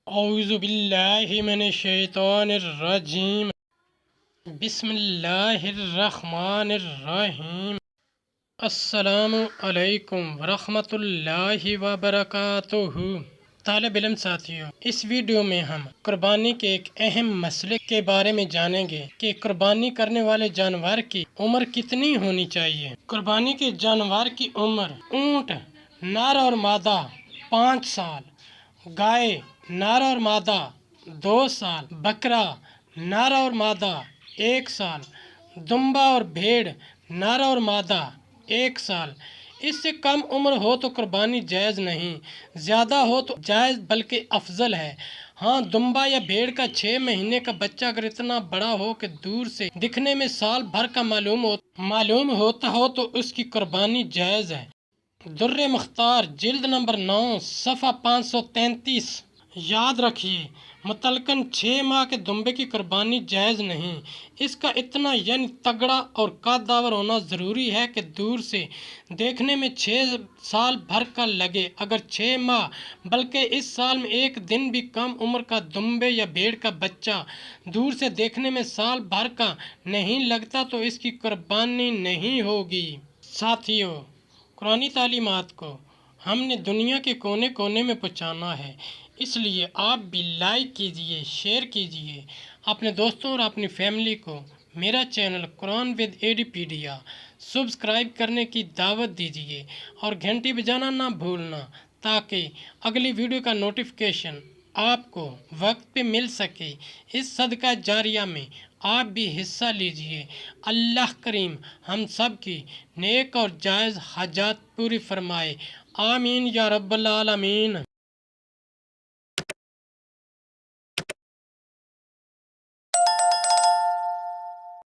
اعوذ باللہ من الشیطان الرجیم، بسم اللہ الرحمن الرحیم۔ السلام علیکم ورحمۃ اللہ وبرکاتہ۔ طالب علم ساتھیوں، اس ویڈیو میں ہم قربانی کے ایک اہم مسئلے کے بارے میں جانیں گے کہ قربانی کرنے والے جانور کی عمر کتنی ہونی چاہیے۔ قربانی کے جانور کی عمر: اونٹ نر اور مادہ 5 سال، گائے نر اور مادہ 2 سال، بکرا نر اور مادہ 1 سال، دمبا اور بھیڑ نر اور مادہ 1 سال۔ اس سے کم عمر ہو تو قربانی جائز نہیں، زیادہ ہو تو جائز بلکہ افضل ہے۔ ہاں، دمبا یا بھیڑ کا 6 مہینے کا بچہ اگر اتنا بڑا ہو کہ دور سے دکھنے میں سال بھر کا معلوم ہوتا ہو تو اس کی قربانی جائز ہے۔ در مختار جلد نمبر 9 صفحہ 533۔ یاد رکھیے، متعلقاً 6 ماہ کے دمبے کی قربانی جائز نہیں۔ اس کا اتنا یعنی تگڑا اور قداور ہونا ضروری ہے کہ دور سے دیکھنے میں 6 سال بھر کا لگے۔ اگر 6 ماہ بلکہ اس سال میں 1 دن بھی کم عمر کا دمبے یا بھیڑ کا بچہ دور سے دیکھنے میں سال بھر کا نہیں لگتا تو اس کی قربانی نہیں ہوگی۔ ساتھیوں، قرآنی تعلیمات کو ہم نے دنیا کے کونے کونے میں پہنچانا ہے، اس لیے آپ بھی لائک کیجئے، شیئر کیجئے، اپنے دوستوں اور اپنی فیملی کو میرا channel Quran with ADpedia subscribe کرنے کی دعوت دیجئے اور گھنٹی بجانا نہ بھولنا تاکہ اگلی ویڈیو کا نوٹیفیکیشن آپ کو وقت پہ مل سکے۔ اس صدقہ جاریہ میں آپ بھی حصہ لیجئے۔ اللہ کریم ہم سب کی نیک اور جائز حاجات پوری فرمائے، آمین یا رب العالمین۔